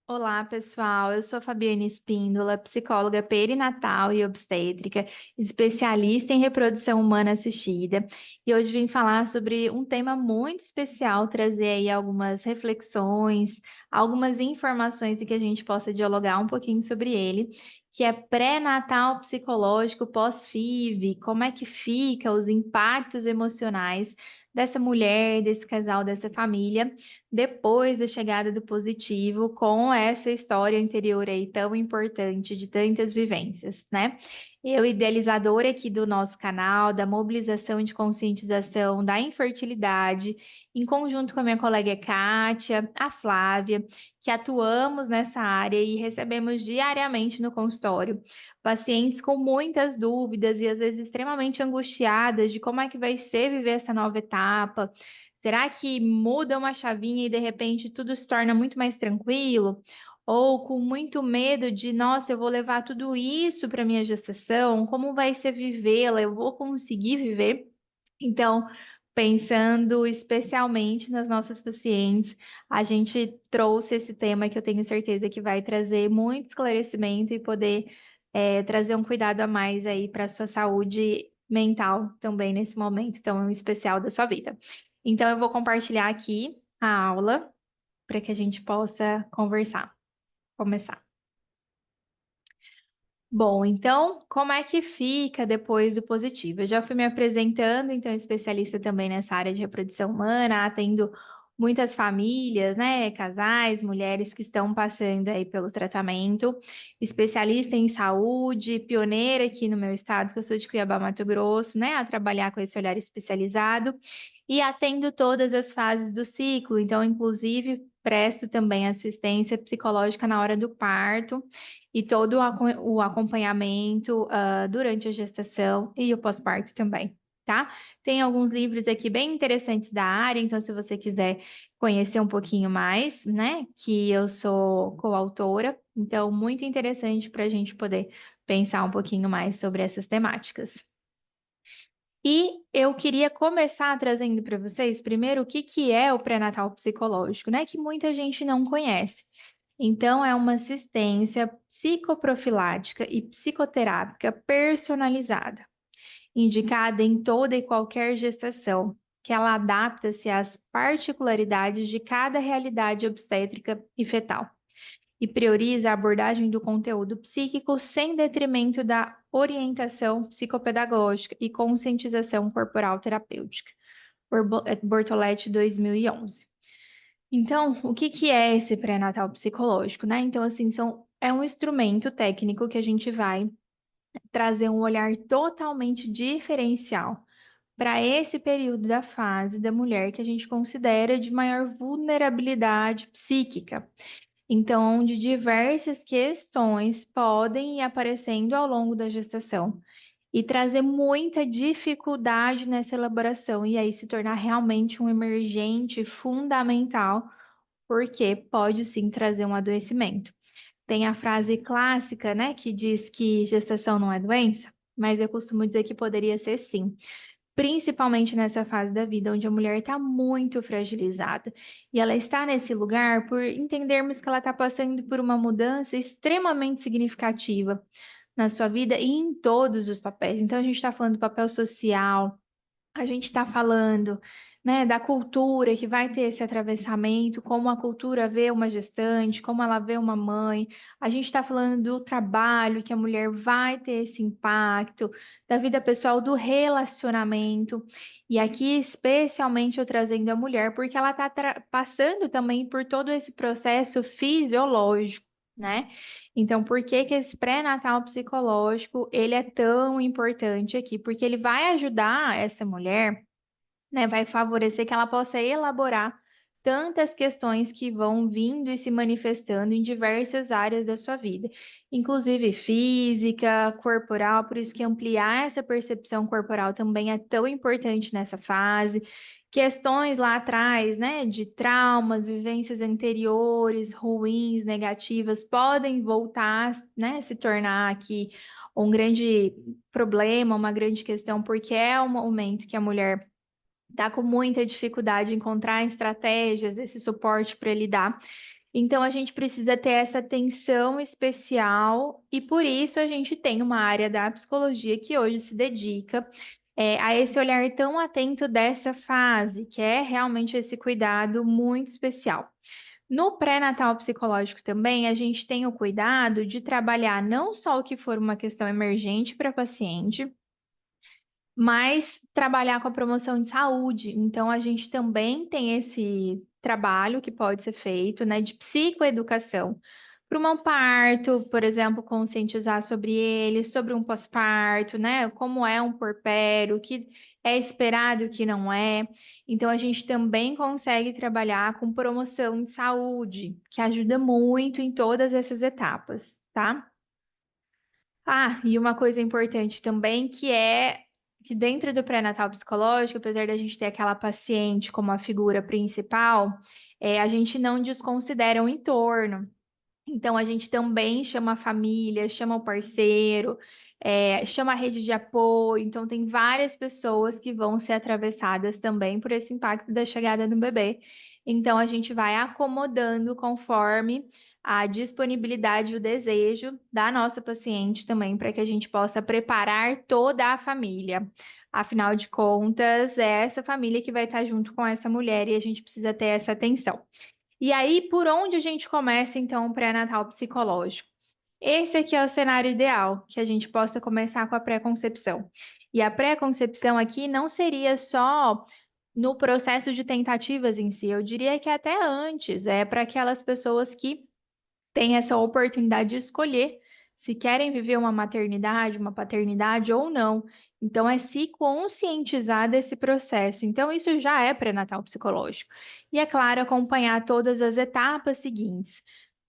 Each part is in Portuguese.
Olá, pessoal. Eu sou a Fabiane Espíndola, psicóloga perinatal e obstétrica, especialista em reprodução humana assistida. E hoje vim falar sobre um tema muito especial, trazer aí algumas reflexões, algumas informações e que a gente possa dialogar um pouquinho sobre ele, que é pré-natal psicológico pós-FIV, como é que fica os impactos emocionais dessa mulher, desse casal, dessa família depois da chegada do positivo, com essa história anterior aí tão importante de tantas vivências, né? Eu, idealizadora aqui do nosso canal, da mobilização de conscientização da infertilidade, em conjunto com a minha colega Kátia, a Flávia, que atuamos nessa área e recebemos diariamente no consultório pacientes com muitas dúvidas e às vezes extremamente angustiadas de como é que vai ser viver essa nova etapa. Será que muda uma chavinha e de repente tudo se torna muito mais tranquilo? Ou com muito medo de, nossa, eu vou levar tudo isso para minha gestação, como vai ser vivê-la? Eu vou conseguir viver? Então, pensando especialmente nas nossas pacientes, a gente trouxe esse tema que eu tenho certeza que vai trazer muito esclarecimento e poder trazer um cuidado a mais aí para a sua saúde mental também nesse momento tão especial da sua vida. Então, eu vou compartilhar aqui a aula para que a gente possa conversar, começar. Bom, então, como é que fica depois do positivo? Eu já fui me apresentando, então, especialista também nessa área de reprodução humana, atendo muitas famílias, né, casais, mulheres que estão passando aí pelo tratamento, especialista em saúde, pioneira aqui no meu estado, que eu sou de Cuiabá, Mato Grosso, né, a trabalhar com esse olhar especializado, e atendo todas as fases do ciclo, então, inclusive, presto também assistência psicológica na hora do parto, e todo o acompanhamento durante a gestação e o pós-parto também, tá? Tem alguns livros aqui bem interessantes da área, então se você quiser conhecer um pouquinho mais, né, que eu sou coautora, então muito interessante para a gente poder pensar um pouquinho mais sobre essas temáticas. E eu queria começar trazendo para vocês, primeiro, o que que é o pré-natal psicológico, né? Que muita gente não conhece. Então, é uma assistência psicoprofilática e psicoterápica personalizada, indicada em toda e qualquer gestação, que ela adapta-se às particularidades de cada realidade obstétrica e fetal e prioriza a abordagem do conteúdo psíquico sem detrimento da orientação psicopedagógica e conscientização corporal terapêutica, por Bortoletti 2011. Então, o que que é esse pré-natal psicológico, né? Então, assim, é um instrumento técnico que a gente vai trazer um olhar totalmente diferencial para esse período da fase da mulher que a gente considera de maior vulnerabilidade psíquica. Então, onde diversas questões podem ir aparecendo ao longo da gestação e trazer muita dificuldade nessa elaboração, e aí se tornar realmente um emergente fundamental, porque pode sim trazer um adoecimento. Tem a frase clássica, né, que diz que gestação não é doença, mas eu costumo dizer que poderia ser sim, principalmente nessa fase da vida onde a mulher está muito fragilizada. E ela está nesse lugar por entendermos que ela está passando por uma mudança extremamente significativa na sua vida e em todos os papéis. Então, a gente está falando do papel social, a gente está falando, né, da cultura que vai ter esse atravessamento, como a cultura vê uma gestante, como ela vê uma mãe. A gente está falando do trabalho, que a mulher vai ter esse impacto, da vida pessoal, do relacionamento. E aqui, especialmente, eu trazendo a mulher, porque ela está passando também por todo esse processo fisiológico, né? Então, por que que esse pré-natal psicológico, ele é tão importante aqui? Porque ele vai ajudar essa mulher, né, vai favorecer que ela possa elaborar tantas questões que vão vindo e se manifestando em diversas áreas da sua vida, inclusive física, corporal, por isso que ampliar essa percepção corporal também é tão importante nessa fase. Questões lá atrás, né, de traumas, vivências anteriores, ruins, negativas, podem voltar, né, se tornar aqui um grande problema, uma grande questão, porque é um momento que a mulher está com muita dificuldade em encontrar estratégias, esse suporte para lidar. Então, a gente precisa ter essa atenção especial e por isso a gente tem uma área da psicologia que hoje se dedica a esse olhar tão atento dessa fase, que é realmente esse cuidado muito especial. No pré-natal psicológico também, a gente tem o cuidado de trabalhar não só o que for uma questão emergente para a paciente, mas trabalhar com a promoção de saúde. Então, a gente também tem esse trabalho que pode ser feito, né, de psicoeducação. Para um parto, por exemplo, conscientizar sobre ele, sobre um pós-parto, né, como é um puerpério, o que é esperado e o que não é. Então, a gente também consegue trabalhar com promoção de saúde, que ajuda muito em todas essas etapas, tá? Ah, e uma coisa importante também que é que dentro do pré-natal psicológico, apesar da gente ter aquela paciente como a figura principal, a gente não desconsidera o entorno. Então, a gente também chama a família, chama o parceiro, chama a rede de apoio. Então, tem várias pessoas que vão ser atravessadas também por esse impacto da chegada do bebê. Então, a gente vai acomodando conforme a disponibilidade e o desejo da nossa paciente também, para que a gente possa preparar toda a família. Afinal de contas, é essa família que vai estar junto com essa mulher e a gente precisa ter essa atenção. E aí, por onde a gente começa, então, o pré-natal psicológico? Esse aqui é o cenário ideal, que a gente possa começar com a pré-concepção. E a pré-concepção aqui não seria só no processo de tentativas em si, eu diria que até antes, é para aquelas pessoas que têm essa oportunidade de escolher se querem viver uma maternidade, uma paternidade ou não. Então, é se conscientizar desse processo. Então, isso já é pré-natal psicológico. E, é claro, acompanhar todas as etapas seguintes,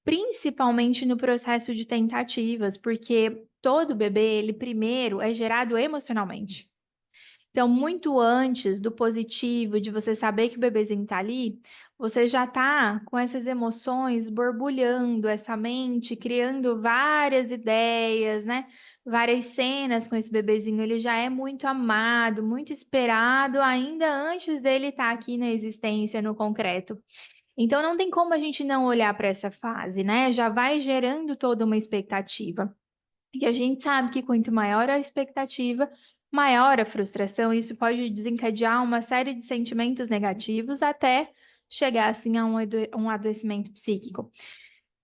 principalmente no processo de tentativas, porque todo bebê, ele primeiro é gerado emocionalmente. Então, muito antes do positivo, de você saber que o bebezinho está ali, você já está com essas emoções borbulhando, essa mente, criando várias ideias, né? Várias cenas com esse bebezinho. Ele já é muito amado, muito esperado, ainda antes dele estar aqui na existência, no concreto. Então, não tem como a gente não olhar para essa fase, né? Já vai gerando toda uma expectativa. E a gente sabe que quanto maior a expectativa, maior a frustração, e isso pode desencadear uma série de sentimentos negativos até chegar assim a um adoecimento psíquico.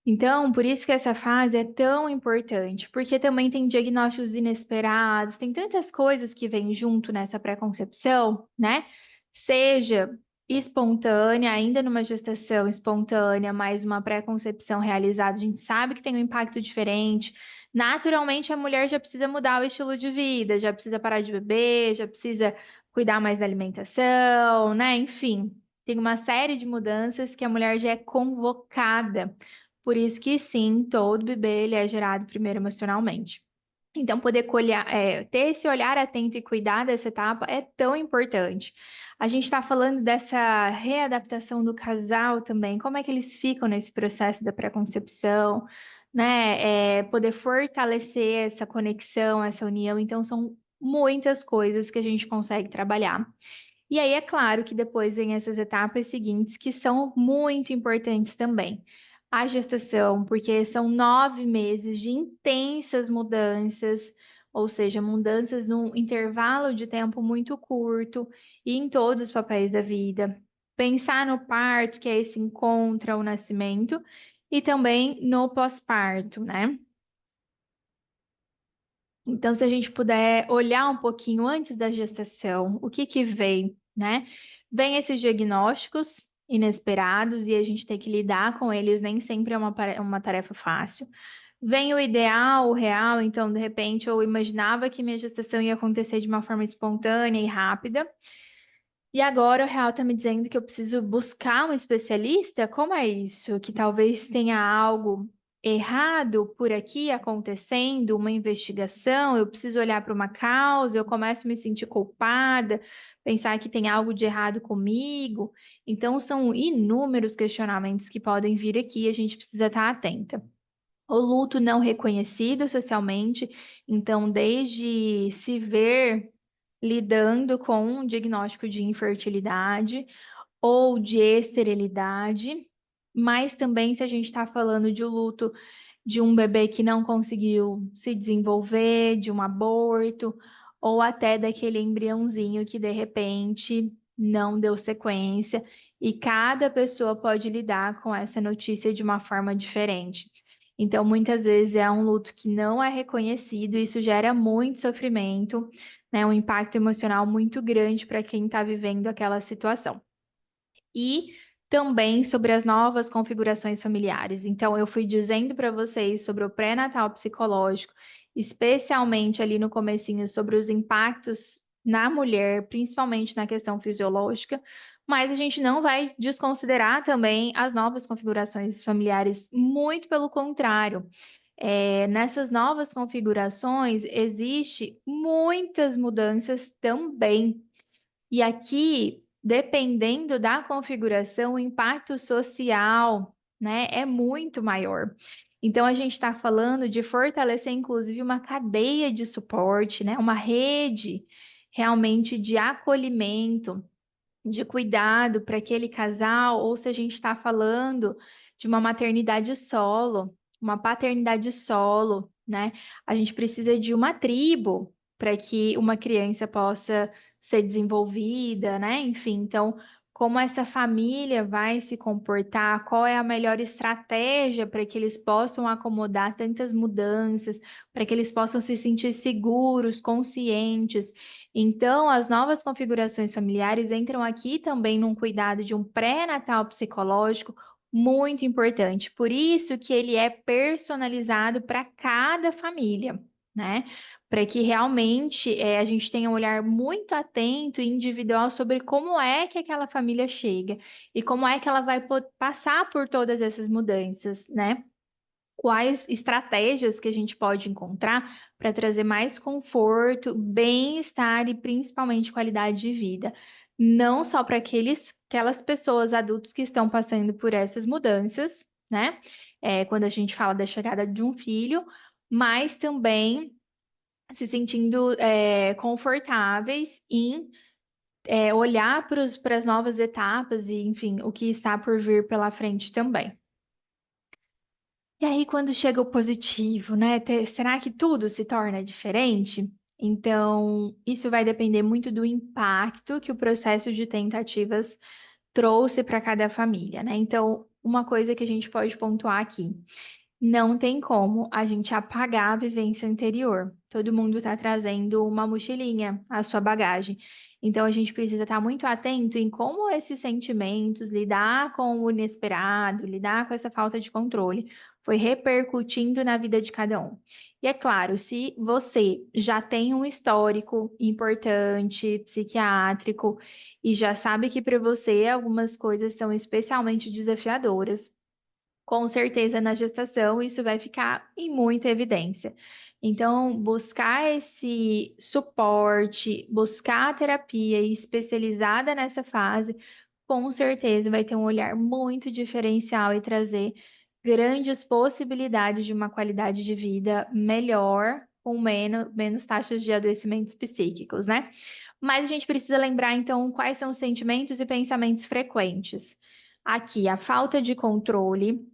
Então, por isso que essa fase é tão importante, porque também tem diagnósticos inesperados, tem tantas coisas que vêm junto nessa pré-concepção, né? Seja espontânea, ainda numa gestação espontânea, mais uma pré-concepção realizada, a gente sabe que tem um impacto diferente. Naturalmente, a mulher já precisa mudar o estilo de vida, já precisa parar de beber, já precisa cuidar mais da alimentação, né? Enfim, tem uma série de mudanças que a mulher já é convocada. Por isso que sim, todo bebê ele é gerado primeiro emocionalmente. Então, poder ter esse olhar atento e cuidar dessa etapa é tão importante. A gente está falando dessa readaptação do casal também, como é que eles ficam nesse processo da pré-concepção, né? Poder fortalecer essa conexão, essa união. Então, são muitas coisas que a gente consegue trabalhar. E aí, é claro que depois vem essas etapas seguintes que são muito importantes também. A gestação, porque são 9 meses de intensas mudanças, ou seja, mudanças num intervalo de tempo muito curto e em todos os papéis da vida. Pensar no parto, que é esse encontro ao nascimento, e também no pós-parto, né? Então, se a gente puder olhar um pouquinho antes da gestação, o que que vem, né? Vem esses diagnósticos inesperados e a gente tem que lidar com eles, nem sempre é uma tarefa fácil. Vem o ideal, o real, então, de repente, eu imaginava que minha gestação ia acontecer de uma forma espontânea e rápida, e agora o real está me dizendo que eu preciso buscar um especialista? Como é isso? Que talvez tenha algo errado por aqui acontecendo, uma investigação, eu preciso olhar para uma causa, eu começo a me sentir culpada, pensar que tem algo de errado comigo. Então, são inúmeros questionamentos que podem vir aqui, a gente precisa estar atenta. O luto não reconhecido socialmente, então, desde se ver lidando com um diagnóstico de infertilidade ou de esterilidade, mas também se a gente está falando de luto de um bebê que não conseguiu se desenvolver, de um aborto, ou até daquele embriãozinho que de repente não deu sequência, e cada pessoa pode lidar com essa notícia de uma forma diferente. Então, muitas vezes é um luto que não é reconhecido, e isso gera muito sofrimento, né? Um impacto emocional muito grande para quem está vivendo aquela situação. E também sobre as novas configurações familiares. Então, eu fui dizendo para vocês sobre o pré-natal psicológico, especialmente ali no comecinho, sobre os impactos na mulher, principalmente na questão fisiológica, mas a gente não vai desconsiderar também as novas configurações familiares, muito pelo contrário. Nessas novas configurações, existe muitas mudanças também. E aqui, dependendo da configuração, o impacto social, né, é muito maior. Então, a gente está falando de fortalecer, inclusive, uma cadeia de suporte, né, uma rede realmente de acolhimento de cuidado para aquele casal, ou se a gente está falando de uma maternidade solo, uma paternidade solo, né? A gente precisa de uma tribo para que uma criança possa ser desenvolvida, né? Enfim, então, como essa família vai se comportar, qual é a melhor estratégia para que eles possam acomodar tantas mudanças, para que eles possam se sentir seguros, conscientes. Então, as novas configurações familiares entram aqui também num cuidado de um pré-natal psicológico muito importante. Por isso que ele é personalizado para cada família, né? Para que realmente a gente tenha um olhar muito atento e individual sobre como é que aquela família chega e como é que ela vai passar por todas essas mudanças, né? Quais estratégias que a gente pode encontrar para trazer mais conforto, bem-estar e principalmente qualidade de vida, não só para aquelas pessoas adultos que estão passando por essas mudanças, né? Quando a gente fala da chegada de um filho, mas também se sentindo confortáveis em olhar para as novas etapas e, enfim, o que está por vir pela frente também. E aí, quando chega o positivo, né? Será que tudo se torna diferente? Então, isso vai depender muito do impacto que o processo de tentativas trouxe para cada família, né? Então, uma coisa que a gente pode pontuar aqui. Não tem como a gente apagar a vivência anterior. Todo mundo está trazendo uma mochilinha, a sua bagagem. Então a gente precisa estar muito atento em como esses sentimentos, lidar com o inesperado, lidar com essa falta de controle, foi repercutindo na vida de cada um. E é claro, se você já tem um histórico importante, psiquiátrico, e já sabe que para você algumas coisas são especialmente desafiadoras, com certeza na gestação isso vai ficar em muita evidência. Então, buscar esse suporte, buscar a terapia especializada nessa fase, com certeza vai ter um olhar muito diferencial e trazer grandes possibilidades de uma qualidade de vida melhor, com menos taxas de adoecimentos psíquicos, né? Mas a gente precisa lembrar, então, quais são os sentimentos e pensamentos frequentes. Aqui, a falta de controle,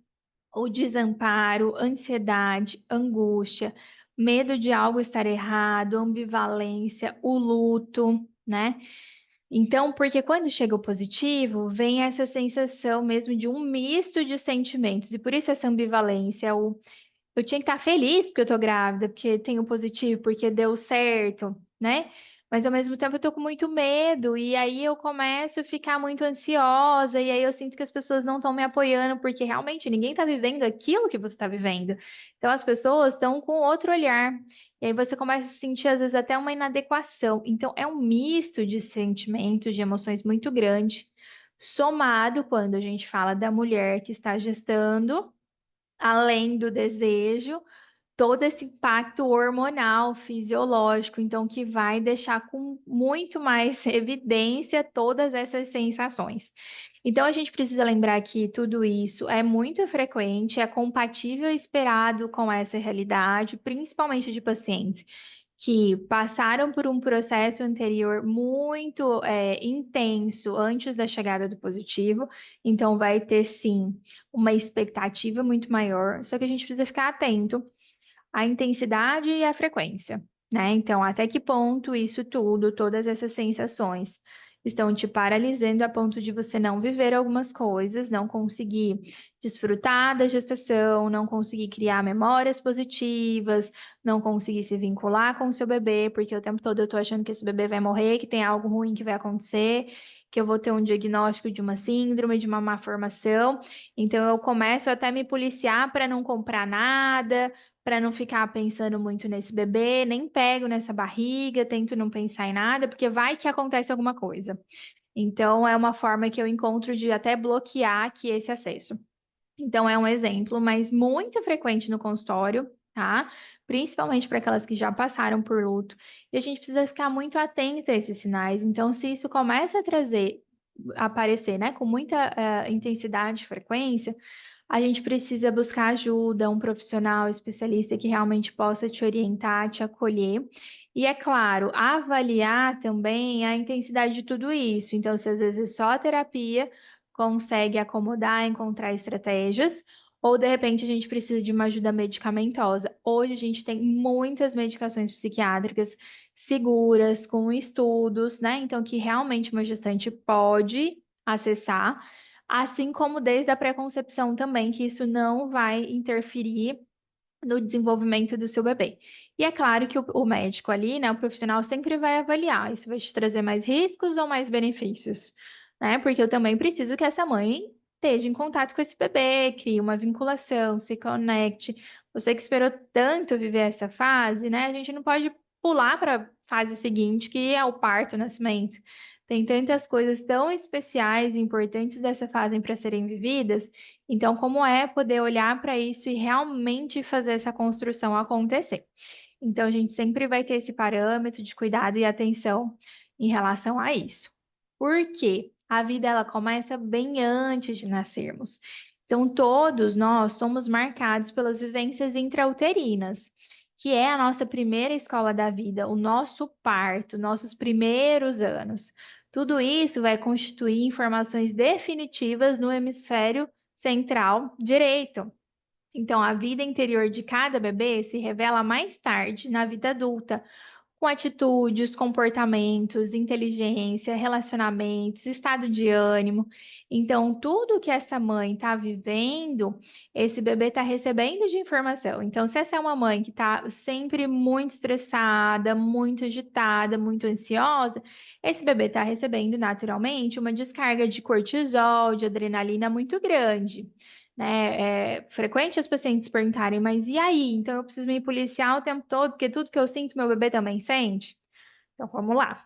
o desamparo, ansiedade, angústia, medo de algo estar errado, ambivalência, o luto, né? Então, porque quando chega o positivo, vem essa sensação mesmo de um misto de sentimentos, e por isso essa ambivalência, eu tinha que estar feliz porque eu tô grávida, porque tenho positivo, porque deu certo, né? Mas ao mesmo tempo eu tô com muito medo, e aí eu começo a ficar muito ansiosa, e aí eu sinto que as pessoas não estão me apoiando, porque realmente ninguém tá vivendo aquilo que você tá vivendo. Então as pessoas estão com outro olhar, e aí você começa a sentir às vezes até uma inadequação. Então é um misto de sentimentos, de emoções muito grande, somado quando a gente fala da mulher que está gestando além do desejo, todo esse impacto hormonal, fisiológico, então que vai deixar com muito mais evidência todas essas sensações. Então a gente precisa lembrar que tudo isso é muito frequente, é compatível e esperado com essa realidade, principalmente de pacientes que passaram por um processo anterior muito intenso antes da chegada do positivo, então vai ter sim uma expectativa muito maior, só que a gente precisa ficar atento à intensidade e à frequência, né? Então, até que ponto isso tudo, todas essas sensações estão te paralisando a ponto de você não viver algumas coisas, não conseguir desfrutar da gestação, não conseguir criar memórias positivas, não conseguir se vincular com o seu bebê, porque o tempo todo eu tô achando que esse bebê vai morrer, que tem algo ruim que vai acontecer, que eu vou ter um diagnóstico de uma síndrome, de uma má formação. Então eu começo até a me policiar para não comprar nada, para não ficar pensando muito nesse bebê, nem pego nessa barriga, tento não pensar em nada, porque vai que acontece alguma coisa. Então, é uma forma que eu encontro de até bloquear aqui esse acesso. Então, é um exemplo, mas muito frequente no consultório, tá? Principalmente para aquelas que já passaram por luto. E a gente precisa ficar muito atenta a esses sinais. Então, se isso começa a aparecer, né, com muita intensidade e frequência, a gente precisa buscar ajuda, um profissional especialista que realmente possa te orientar, te acolher. E é claro, avaliar também a intensidade de tudo isso. Então, se às vezes só a terapia consegue acomodar, encontrar estratégias, ou de repente a gente precisa de uma ajuda medicamentosa. Hoje a gente tem muitas medicações psiquiátricas seguras, com estudos, né? Então, que realmente uma gestante pode acessar. Assim como desde a pré-concepção também, que isso não vai interferir no desenvolvimento do seu bebê. E é claro que o médico ali, né, o profissional sempre vai avaliar, isso vai te trazer mais riscos ou mais benefícios, né? Porque eu também preciso que essa mãe esteja em contato com esse bebê, crie uma vinculação, se conecte. Você que esperou tanto viver essa fase, né? A gente não pode pular para a fase seguinte, que é o parto, o nascimento. Tem tantas coisas tão especiais e importantes dessa fase para serem vividas, então, como é poder olhar para isso e realmente fazer essa construção acontecer? Então, a gente sempre vai ter esse parâmetro de cuidado e atenção em relação a isso. Por quê? A vida ela começa bem antes de nascermos. Então, todos nós somos marcados pelas vivências intrauterinas, que é a nossa primeira escola da vida, o nosso parto, nossos primeiros anos. Tudo isso vai constituir informações definitivas no hemisfério central direito. Então, a vida interior de cada bebê se revela mais tarde, na vida adulta, com atitudes, comportamentos, inteligência, relacionamentos, estado de ânimo. Então, tudo que essa mãe está vivendo, esse bebê está recebendo de informação. Então, se essa é uma mãe que está sempre muito estressada, muito agitada, muito ansiosa, esse bebê está recebendo naturalmente uma descarga de cortisol, de adrenalina muito grande. Né? É frequente as pacientes perguntarem, mas e aí? Então eu preciso me policiar o tempo todo, porque tudo que eu sinto, meu bebê também sente? Então vamos lá.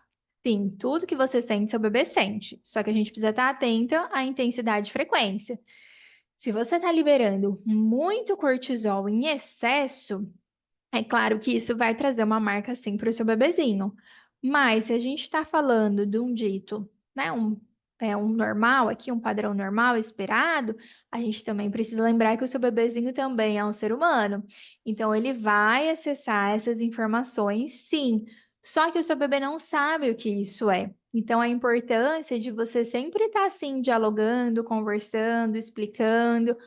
Sim, tudo que você sente, seu bebê sente. Só que a gente precisa estar atenta à intensidade e frequência. Se você está liberando muito cortisol em excesso, é claro que isso vai trazer uma marca sim para o seu bebezinho. Mas se a gente está falando de um dito, né, um normal aqui, um padrão normal esperado, a gente também precisa lembrar que o seu bebezinho também é um ser humano. Então ele vai acessar essas informações, sim. Só que o seu bebê não sabe o que isso é. Então a importância de você sempre estar assim dialogando, conversando, explicando,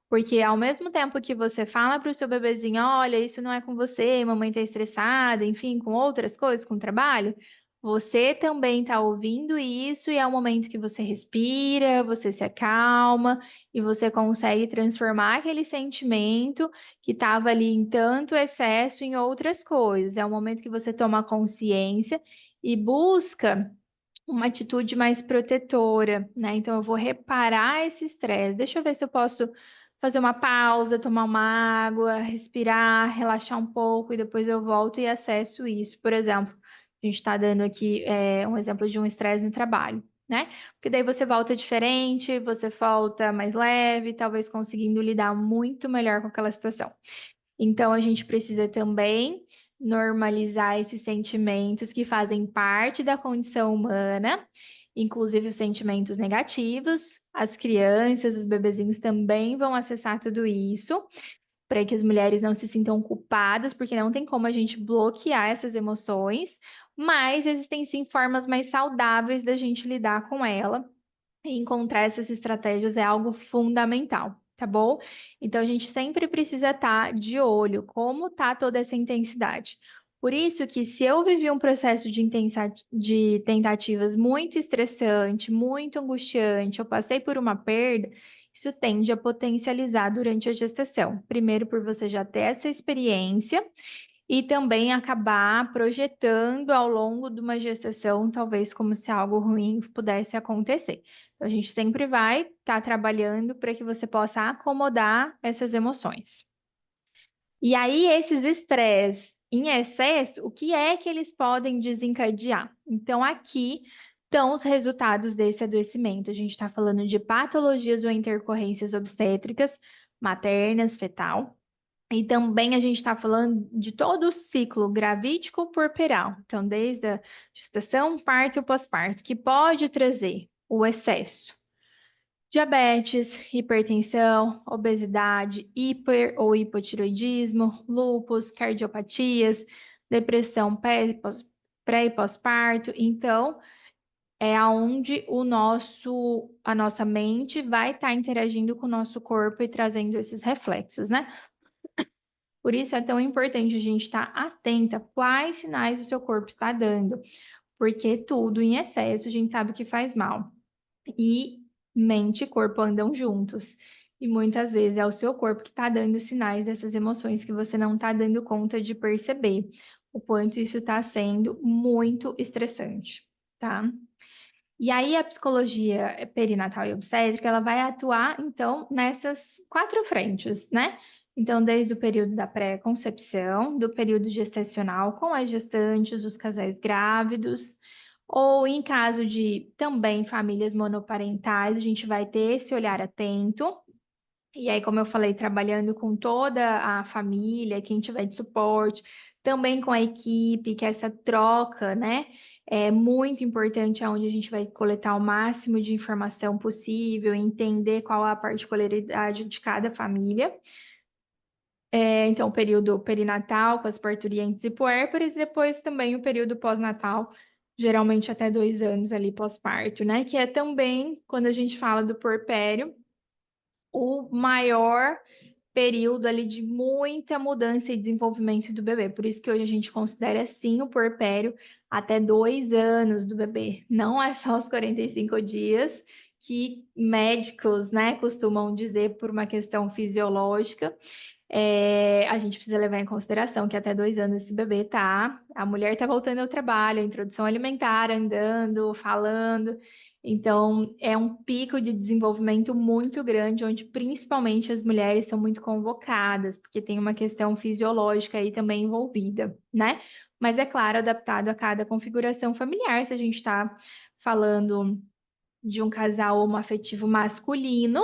porque ao mesmo tempo que você fala para o seu bebezinho, olha, isso não é com você, mamãe está estressada, enfim, com outras coisas, com o trabalho, você também está ouvindo isso e é o momento que você respira, você se acalma e você consegue transformar aquele sentimento que estava ali em tanto excesso em outras coisas. É o momento que você toma consciência e busca uma atitude mais protetora, né? Então eu vou reparar esse estresse. Deixa eu ver se eu posso fazer uma pausa, tomar uma água, respirar, relaxar um pouco e depois eu volto e acesso isso. Por exemplo, a gente está dando aqui um exemplo de um estresse no trabalho, né? Porque daí você volta diferente, você volta mais leve, talvez conseguindo lidar muito melhor com aquela situação. Então, a gente precisa também normalizar esses sentimentos que fazem parte da condição humana, inclusive os sentimentos negativos. As crianças, os bebezinhos também vão acessar tudo isso. para que as mulheres não se sintam culpadas, porque não tem como a gente bloquear essas emoções, mas existem sim formas mais saudáveis da gente lidar com ela. E encontrar essas estratégias é algo fundamental, tá bom? Então a gente sempre precisa estar de olho como tá toda essa intensidade. Por isso que se eu vivi um processo de tentativas muito estressante, muito angustiante, eu passei por uma perda, isso tende a potencializar durante a gestação. Primeiro, por você já ter essa experiência e também acabar projetando ao longo de uma gestação, talvez como se algo ruim pudesse acontecer. Então, a gente sempre vai estar trabalhando para que você possa acomodar essas emoções. E aí, esses estresses em excesso, o que é que eles podem desencadear? Então, aqui estão os resultados desse adoecimento. A gente está falando de patologias ou intercorrências obstétricas, maternas, fetal. E também a gente está falando de todo o ciclo gravídico puerperal, então desde a gestação, parto e pós-parto, que pode trazer o excesso. Diabetes, hipertensão, obesidade, hiper ou hipotiroidismo, lúpus, cardiopatias, depressão pré e pós-parto. Então, é aonde a nossa mente vai estar interagindo com o nosso corpo e trazendo esses reflexos, né? Por isso é tão importante a gente estar atenta a quais sinais o seu corpo está dando, porque tudo em excesso a gente sabe que faz mal. E mente e corpo andam juntos. E muitas vezes é o seu corpo que está dando sinais dessas emoções que você não está dando conta de perceber, o quanto isso está sendo muito estressante, tá? E aí a psicologia perinatal e obstétrica, ela vai atuar, então, nessas quatro frentes, né? Então, desde o período da pré-concepção, do período gestacional com as gestantes, os casais grávidos, ou em caso de também famílias monoparentais, a gente vai ter esse olhar atento. E aí, como eu falei, trabalhando com toda a família, quem tiver de suporte, também com a equipe, que essa troca, né, é muito importante, onde a gente vai coletar o máximo de informação possível, entender qual a particularidade de cada família. Então, o período perinatal com as parturientes e puérperas, e depois também o período pós-natal, geralmente até 2 anos ali pós-parto, né, que é também, quando a gente fala do puerpério, o maior período ali de muita mudança e desenvolvimento do bebê. Por isso que hoje a gente considera sim o puerpério até 2 anos do bebê. Não é só os 45 dias que médicos, né, costumam dizer por uma questão fisiológica. A gente precisa levar em consideração que até 2 anos esse bebê tá, a mulher tá voltando ao trabalho, a introdução alimentar, andando, falando. Então, é um pico de desenvolvimento muito grande, onde principalmente as mulheres são muito convocadas, porque tem uma questão fisiológica aí também envolvida, né? Mas é claro, adaptado a cada configuração familiar, se a gente está falando de um casal homoafetivo masculino,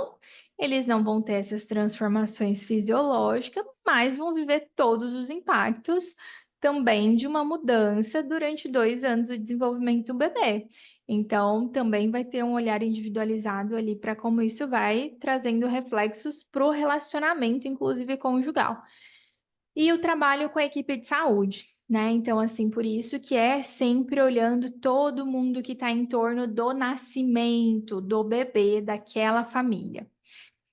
eles não vão ter essas transformações fisiológicas, mas vão viver todos os impactos também de uma mudança durante 2 anos do desenvolvimento do bebê. Então, também vai ter um olhar individualizado ali para como isso vai trazendo reflexos para o relacionamento, inclusive conjugal. E o trabalho com a equipe de saúde, né? Então, assim, por isso que é sempre olhando todo mundo que está em torno do nascimento do bebê daquela família.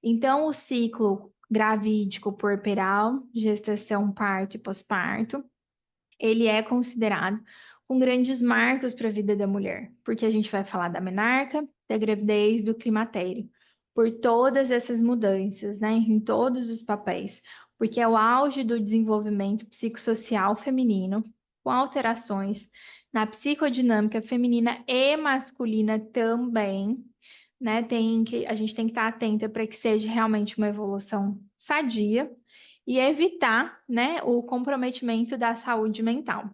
Então, o ciclo gravídico puerperal, gestação, parto e pós-parto, ele é considerado um grandes marcos para a vida da mulher, porque a gente vai falar da menarca, da gravidez, do climatério, por todas essas mudanças, né, em todos os papéis, porque é o auge do desenvolvimento psicossocial feminino, com alterações na psicodinâmica feminina e masculina também, né? A gente tem que estar atenta para que seja realmente uma evolução sadia e evitar, né, o comprometimento da saúde mental.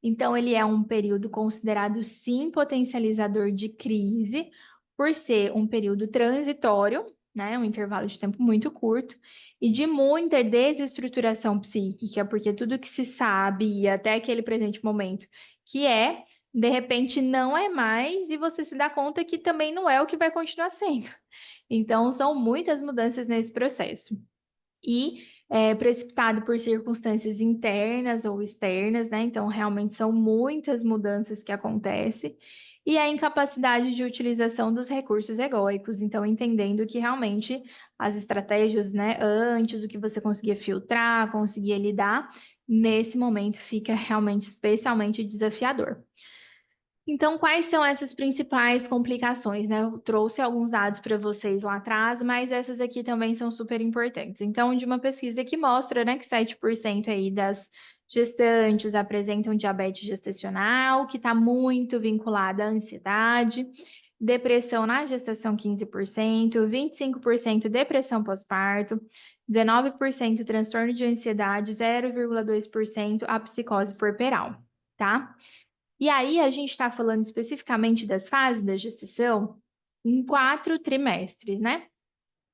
Então, ele é um período considerado, sim, potencializador de crise, por ser um período transitório, né, um intervalo de tempo muito curto, e de muita desestruturação psíquica, porque tudo que se sabe, e até aquele presente momento, que de repente não é mais, e você se dá conta que também não é o que vai continuar sendo. Então, são muitas mudanças nesse processo. E precipitado por circunstâncias internas ou externas, né? Então, realmente são muitas mudanças que acontecem. E a incapacidade de utilização dos recursos egóicos. Então, entendendo que realmente as estratégias, né, antes, o que você conseguia filtrar, conseguia lidar, nesse momento fica realmente especialmente desafiador. Então, quais são essas principais complicações, né? Eu trouxe alguns dados para vocês lá atrás, mas essas aqui também são super importantes. Então, de uma pesquisa que mostra, né, que 7% aí das gestantes apresentam diabetes gestacional, que está muito vinculada à ansiedade, depressão na gestação 15%, 25% depressão pós-parto, 19% transtorno de ansiedade, 0,2% a psicose puerperal, tá? E aí, a gente está falando especificamente das fases da gestação em 4 trimestres, né?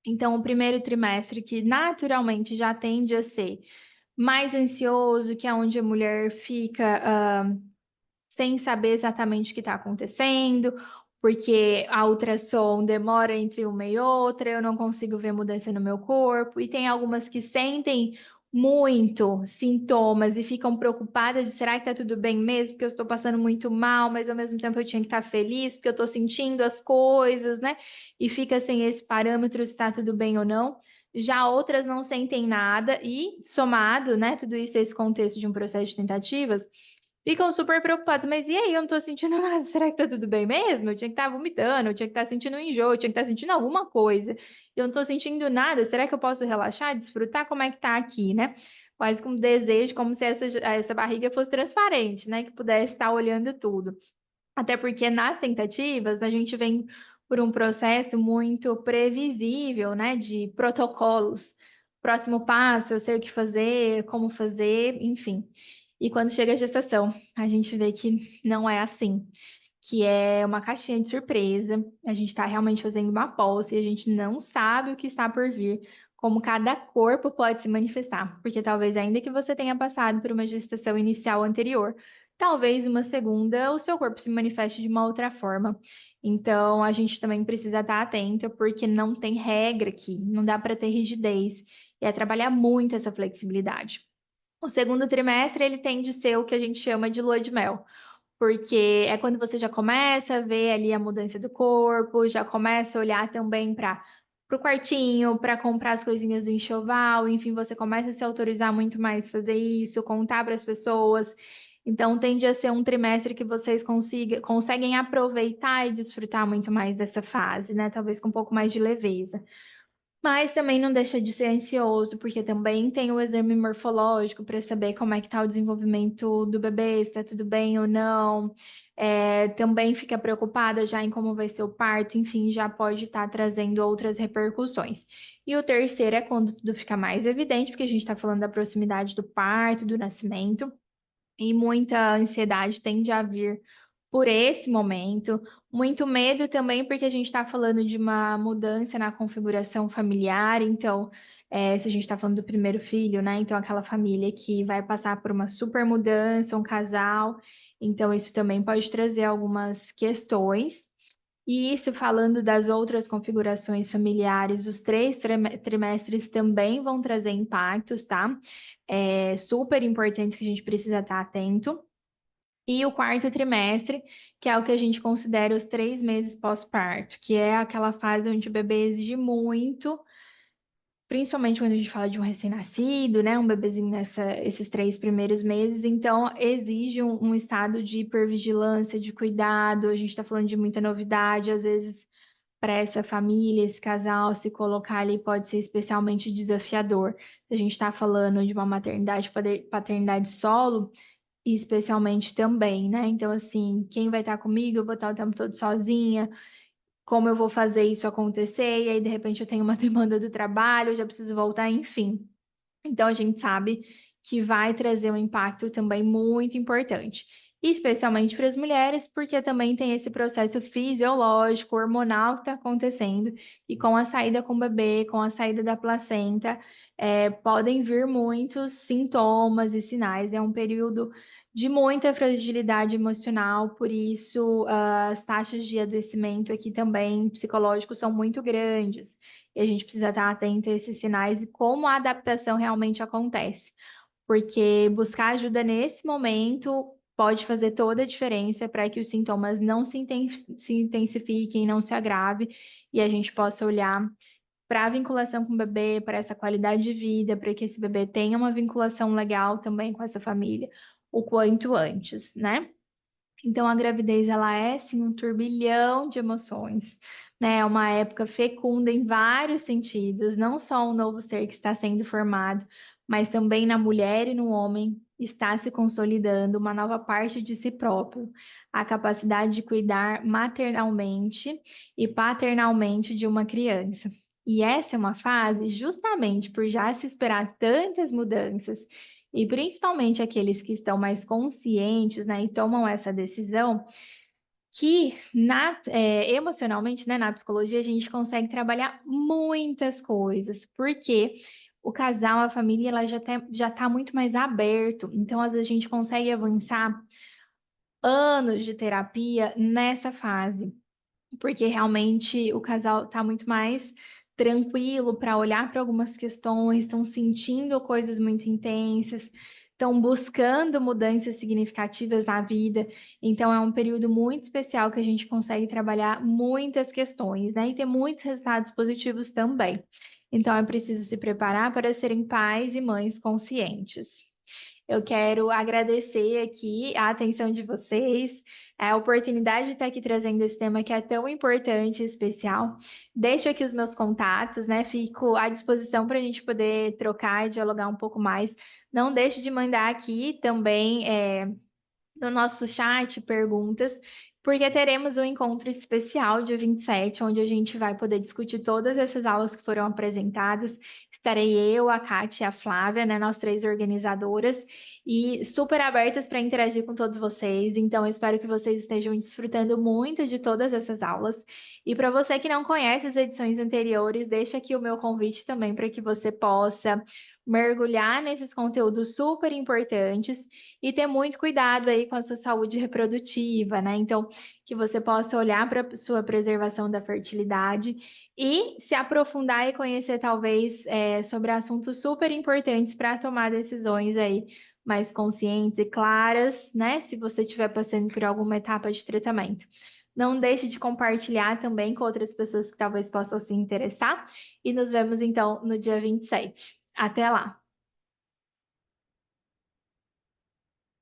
Então, o primeiro trimestre, que naturalmente já tende a ser mais ansioso, que é onde a mulher fica sem saber exatamente o que está acontecendo, porque a ultrassom demora entre uma e outra, eu não consigo ver mudança no meu corpo, e tem algumas que sentem muito sintomas e ficam preocupadas de será que tá tudo bem mesmo, porque eu estou passando muito mal, mas ao mesmo tempo eu tinha que estar feliz, porque eu estou sentindo as coisas, né? E fica sem esse parâmetro se está tudo bem ou não. Já outras não sentem nada e, somado, né, tudo isso a esse contexto de um processo de tentativas, ficam super preocupados, mas e aí, eu não tô sentindo nada, será que tá tudo bem mesmo? Eu tinha que estar vomitando, eu tinha que estar sentindo um enjoo, eu tinha que estar sentindo alguma coisa. Eu não tô sentindo nada, será que eu posso relaxar, desfrutar? Como é que tá aqui, né? Quase com um desejo, como se essa barriga fosse transparente, né? Que pudesse estar olhando tudo. Até porque nas tentativas, a gente vem por um processo muito previsível, né? De protocolos. Próximo passo, eu sei o que fazer, como fazer, enfim. E quando chega a gestação, a gente vê que não é assim, que é uma caixinha de surpresa. A gente está realmente fazendo uma posse e a gente não sabe o que está por vir, como cada corpo pode se manifestar, porque talvez ainda que você tenha passado por uma gestação inicial anterior, talvez uma segunda o seu corpo se manifeste de uma outra forma. Então, a gente também precisa estar atento, porque não tem regra aqui, não dá para ter rigidez, e é trabalhar muito essa flexibilidade. O segundo trimestre, ele tende a ser o que a gente chama de lua de mel, porque é quando você já começa a ver ali a mudança do corpo, já começa a olhar também para o quartinho, para comprar as coisinhas do enxoval, enfim, você começa a se autorizar muito mais fazer isso, contar para as pessoas. Então, tende a ser um trimestre que vocês conseguem aproveitar e desfrutar muito mais dessa fase, né? Talvez com um pouco mais de leveza. Mas também não deixa de ser ansioso, porque também tem o exame morfológico para saber como é que está o desenvolvimento do bebê, se está tudo bem ou não. Também fica preocupada já em como vai ser o parto, enfim, já pode estar trazendo outras repercussões. E o terceiro é quando tudo fica mais evidente, porque a gente está falando da proximidade do parto, do nascimento, e muita ansiedade tende a vir por esse momento. Muito medo também, porque a gente está falando de uma mudança na configuração familiar. Então, se a gente está falando do primeiro filho, né? Então, aquela família que vai passar por uma super mudança, um casal. Então, isso também pode trazer algumas questões. E isso, falando das outras configurações familiares, os 3 trimestres também vão trazer impactos, tá? Super importantes que a gente precisa estar atento. E o quarto trimestre, que é o que a gente considera os 3 meses pós-parto, que é aquela fase onde o bebê exige muito, principalmente quando a gente fala de um recém-nascido, né? Um bebezinho esses 3 primeiros meses, então exige um estado de hipervigilância, de cuidado. A gente está falando de muita novidade, às vezes para essa família, esse casal se colocar ali pode ser especialmente desafiador. A gente está falando de uma maternidade, paternidade solo, e especialmente também, né? Então, assim, quem vai estar comigo? Eu vou estar o tempo todo sozinha. Como eu vou fazer isso acontecer? E aí, de repente, eu tenho uma demanda do trabalho, eu já preciso voltar, enfim. Então, a gente sabe que vai trazer um impacto também muito importante, especialmente para as mulheres, porque também tem esse processo fisiológico, hormonal que está acontecendo, e com a saída com o bebê, com a saída da placenta, podem vir muitos sintomas e sinais. É um período de muita fragilidade emocional, por isso as taxas de adoecimento aqui também psicológicos são muito grandes. e a gente precisa estar atento a esses sinais e como a adaptação realmente acontece, porque buscar ajuda nesse momento pode fazer toda a diferença para que os sintomas não se intensifiquem, não se agrave, e a gente possa olhar para a vinculação com o bebê, para essa qualidade de vida, para que esse bebê tenha uma vinculação legal também com essa família, o quanto antes, né? Então, a gravidez, ela é, sim, um turbilhão de emoções, né? É uma época fecunda em vários sentidos, não só um novo ser que está sendo formado, mas também na mulher e no homem está se consolidando uma nova parte de si próprio, a capacidade de cuidar maternalmente e paternalmente de uma criança. E essa é uma fase, justamente por já se esperar tantas mudanças e principalmente aqueles que estão mais conscientes, né, e tomam essa decisão, que emocionalmente, né, na psicologia, a gente consegue trabalhar muitas coisas, porque o casal, a família, ela já tá muito mais aberto, então às vezes a gente consegue avançar anos de terapia nessa fase porque realmente o casal está muito mais tranquilo para olhar para algumas questões, estão sentindo coisas muito intensas, estão buscando mudanças significativas na vida. Então, é um período muito especial que a gente consegue trabalhar muitas questões, né? E ter muitos resultados positivos também. Então, é preciso se preparar para serem pais e mães conscientes. Eu quero agradecer aqui a atenção de vocês, a oportunidade de estar aqui trazendo esse tema que é tão importante e especial. Deixo aqui os meus contatos, né? Fico à disposição para a gente poder trocar e dialogar um pouco mais. Não deixe de mandar aqui também no nosso chat perguntas, porque teremos um encontro especial dia 27, onde a gente vai poder discutir todas essas aulas que foram apresentadas. Estarei eu, a Kátia e a Flávia, né, nós três organizadoras, e super abertas para interagir com todos vocês. Então, eu espero que vocês estejam desfrutando muito de todas essas aulas. E para você que não conhece as edições anteriores, deixa aqui o meu convite também para que você possa mergulhar nesses conteúdos super importantes e ter muito cuidado aí com a sua saúde reprodutiva, né? Então, que você possa olhar para a sua preservação da fertilidade e se aprofundar e conhecer, talvez, sobre assuntos super importantes para tomar decisões aí mais conscientes e claras, né? Se você estiver passando por alguma etapa de tratamento. Não deixe de compartilhar também com outras pessoas que talvez possam se interessar. E nos vemos então no dia 27. Até lá!